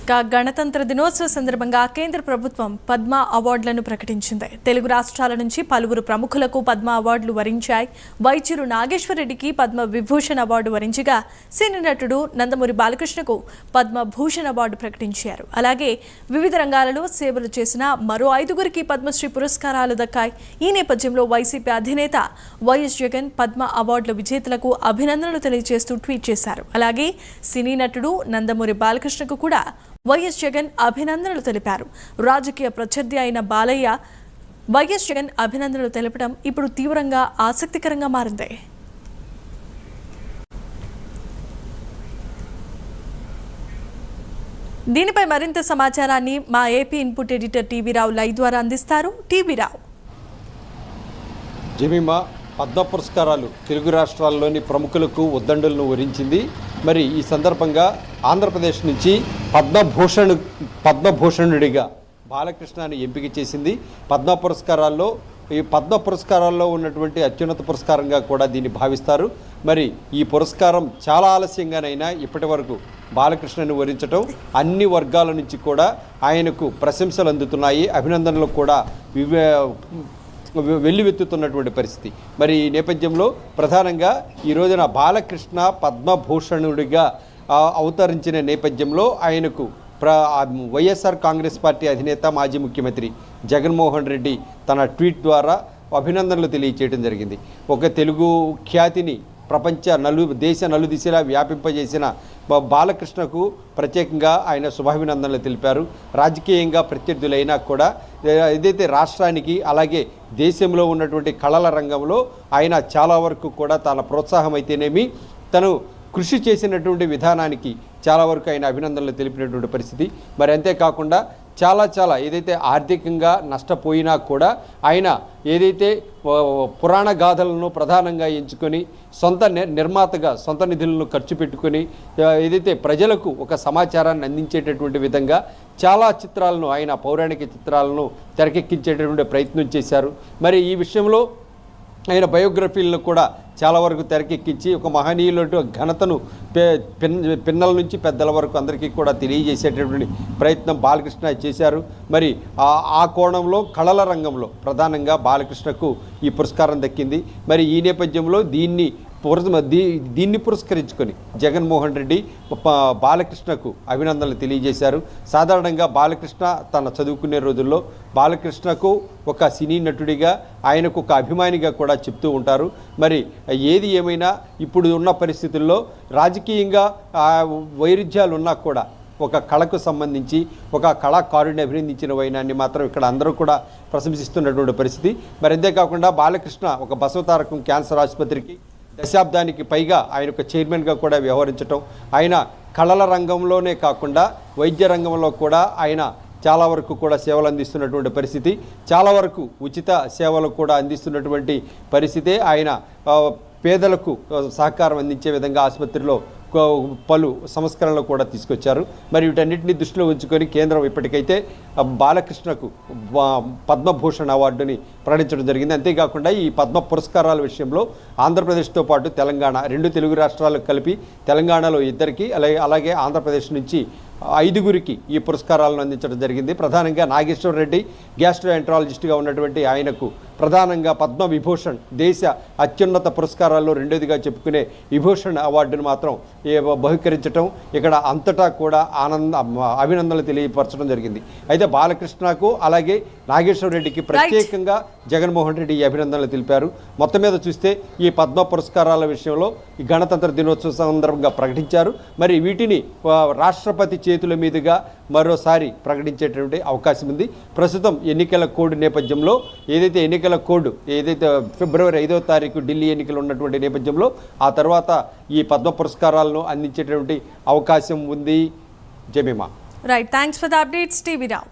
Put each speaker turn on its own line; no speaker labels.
గణతంత్ర దినోత్సవ సందర్భంగా కేంద్ర ప్రభుత్వం పద్మ అవార్డులను ప్రకటించింది. తెలుగు రాష్ట్రాల నుంచి పలువురు ప్రముఖులకు పద్మ అవార్డులు వరించాయి. వైద్యులు నాగేశ్వరరెడ్డికి పద్మ విభూషణ్ అవార్డు వరించగా సినీ నటుడు నందమూరి బాలకృష్ణకు పద్మ భూషణ్ అవార్డు ప్రకటించారు. అలాగే వివిధ రంగాలలో సేవలు చేసిన మరో 5గురికి పద్మశ్రీ పురస్కారాలు దక్కాయి. ఈ నేపథ్యంలో వైసీపీ అధినేత వైఎస్ జగన్ పద్మ అవార్డుల విజేతలకు అభినందనలు తెలియజేస్తూ ట్వీట్ చేశారు. అలాగే సినీ నటుడు నందమూరి బాలకృష్ణకు కూడా వైఎస్ జగన్ అభినందనలు తెలిపారు. రాజకీయ ప్రత్యర్థి అయిన బాలయ్య వైఎస్ జగన్ అభినందనలు తెలపడం ఇప్పుడు తీవ్రంగా ఆసక్తికరంగా మారింది. దీనిపై మరింత సమాచారాన్ని మా ఏపీ ఇన్పుట్ ఎడిటర్ టీవీ రావు లైవ్ ద్వారా అందిస్తారు. టీవీ రావు.
జమీమా పద్మ పురస్కారాలు తెలుగు రాష్ట్రాల్లోని ప్రముఖులకు ఉద్దండులను వరించింది. మరి ఈ సందర్భంగా ఆంధ్రప్రదేశ్ నుంచి పద్మభూషణుడిగా బాలకృష్ణని ఎంపిక చేసింది. ఈ పద్మ పురస్కారాల్లో ఉన్నటువంటి అత్యున్నత పురస్కారంగా కూడా దీన్ని భావిస్తారు. మరి ఈ పురస్కారం చాలా ఆలస్యంగానైనా ఇప్పటి వరకు బాలకృష్ణని వరించడం అన్ని వర్గాల నుంచి కూడా ఆయనకు ప్రశంసలు అందుతున్నాయి. అభినందనలు కూడా వెల్లువెత్తుతున్నటువంటి పరిస్థితి. మరి ఈ నేపథ్యంలో ప్రధానంగా ఈ రోజున బాలకృష్ణ పద్మభూషణుడిగా అవతరించిన నేపథ్యంలో ఆయనకు వైఎస్ఆర్ కాంగ్రెస్ పార్టీ అధినేత మాజీ ముఖ్యమంత్రి జగన్మోహన్ రెడ్డి తన ట్వీట్ ద్వారా అభినందనలు తెలియచేయడం జరిగింది. ఒక తెలుగు ఖ్యాతిని దేశ నలుదిశలా వ్యాపింపజేసిన బాలకృష్ణకు ప్రత్యేకంగా ఆయన శుభాభినందనలు తెలిపారు. రాజకీయంగా ప్రత్యర్థులైనా కూడా ఏదైతే రాష్ట్రానికి అలాగే దేశంలో ఉన్నటువంటి కళల రంగంలో ఆయన చాలా వరకు కూడా తన ప్రోత్సాహం అయితేనేమి తను కృషి చేసినటువంటి విధానానికి చాలా వరకు ఆయన అభినందనలు తెలిపినటువంటి పరిస్థితి. మరి అంతేకాకుండా చాలా ఏదైతే ఆర్థికంగా నష్టపోయినా కూడా ఆయన ఏదైతే పురాణ గాథలను ప్రధానంగా ఎంచుకొని నిర్మాతగా సొంత నిధులను ఖర్చు పెట్టుకొని ఏదైతే ప్రజలకు ఒక సమాచారాన్ని అందించేటటువంటి విధంగా చాలా చిత్రాలను ఆయన పౌరాణిక చిత్రాలను తెరకెక్కించేటటువంటి ప్రయత్నం చేశారు. మరి ఈ విషయంలో ఆయన బయోగ్రఫీలను కూడా చాలా వరకు తెరకెక్కించి ఒక మహనీయుల ఘనతను పిన్నల నుంచి పెద్దల వరకు అందరికీ కూడా తెలియజేసేటటువంటి ప్రయత్నం బాలకృష్ణ చేశారు. మరి ఆ కోణంలో కళల రంగంలో ప్రధానంగా బాలకృష్ణకు ఈ పురస్కారం దక్కింది. మరి ఈ నేపథ్యంలో దీన్ని పురస్కరించుకొని జగన్మోహన్ రెడ్డి బాలకృష్ణకు అభినందనలు తెలియజేశారు. సాధారణంగా బాలకృష్ణ తన చదువుకునే రోజుల్లో బాలకృష్ణకు ఒక సినీ నటుడిగా ఆయనకు ఒక అభిమానిగా కూడా చెప్తూ ఉంటారు. మరి ఏది ఏమైనా ఇప్పుడు ఉన్న పరిస్థితుల్లో రాజకీయంగా వైరుధ్యాలు ఉన్నా కూడా ఒక కళకు సంబంధించి ఒక కళాకారుడిని అభినందించిన వైనాన్ని మాత్రం ఇక్కడ అందరూ కూడా ప్రశంసిస్తున్నటువంటి పరిస్థితి. మరి అంతేకాకుండా బాలకృష్ణ ఒక బసవతారకం క్యాన్సర్ ఆసుపత్రికి దశాబ్దానికి పైగా ఆయన ఒక చైర్మన్గా కూడా వ్యవహరించటం, ఆయన కళల రంగంలోనే కాకుండా వైద్య రంగంలో కూడా ఆయన చాలా వరకు కూడా సేవలు అందిస్తున్నటువంటి పరిస్థితి, చాలా వరకు ఉచిత సేవలు కూడా అందిస్తున్నటువంటి పరిస్థితే. ఆయన పేదలకు సహకారం అందించే విధంగా ఆసుపత్రిలో పలు సంస్కరణలు కూడా తీసుకొచ్చారు. మరి వీటన్నిటిని దృష్టిలో ఉంచుకొని కేంద్రం ఇప్పటికైతే బాలకృష్ణకు పద్మభూషణ్ అవార్డుని ప్రకటించడం జరిగింది. అంతేకాకుండా ఈ పద్మ పురస్కారాల విషయంలో ఆంధ్రప్రదేశ్తో పాటు తెలంగాణ 2 తెలుగు రాష్ట్రాలకు కలిపి తెలంగాణలో 2కి అలాగే ఆంధ్రప్రదేశ్ నుంచి 5గురికి ఈ పురస్కారాలను అందించడం జరిగింది. ప్రధానంగా నాగేశ్వరరెడ్డి గ్యాస్ట్రోఎంట్రాలజిస్ట్గా ఉన్నటువంటి ఆయనకు ప్రధానంగా పద్మ విభూషణ్ దేశ అత్యున్నత పురస్కారాల్లో 2దిగా చెప్పుకునే విభూషణ్ అవార్డును మాత్రం బహుకరించడం ఇక్కడ అంతటా కూడా అభినందనలు తెలియపరచడం జరిగింది. అయితే బాలకృష్ణకు అలాగే నాగేశ్వరరెడ్డికి ప్రత్యేకంగా జగన్మోహన్ రెడ్డి ఈ అభినందనలు తెలిపారు. మొత్తం మీద చూస్తే ఈ పద్మ పురస్కారాల విషయంలో ఈ గణతంత్ర దినోత్సవ సందర్భంగా ప్రకటించారు. మరి వీటిని రాష్ట్రపతి చేతుల మీదుగా మరోసారి ప్రకటించేటువంటి అవకాశం ఉంది. ప్రస్తుతం ఎన్నికల కోడ్ నేపథ్యంలో ఏదైతే ఫిబ్రవరి 5వ తారీఖు ఢిల్లీ ఎన్నికలు ఉన్నటువంటి నేపథ్యంలో ఆ తర్వాత ఈ పద్మ పురస్కారాలను అందించేటువంటి అవకాశం ఉంది. Jemimah.
Right, thanks for the updates TV Rao.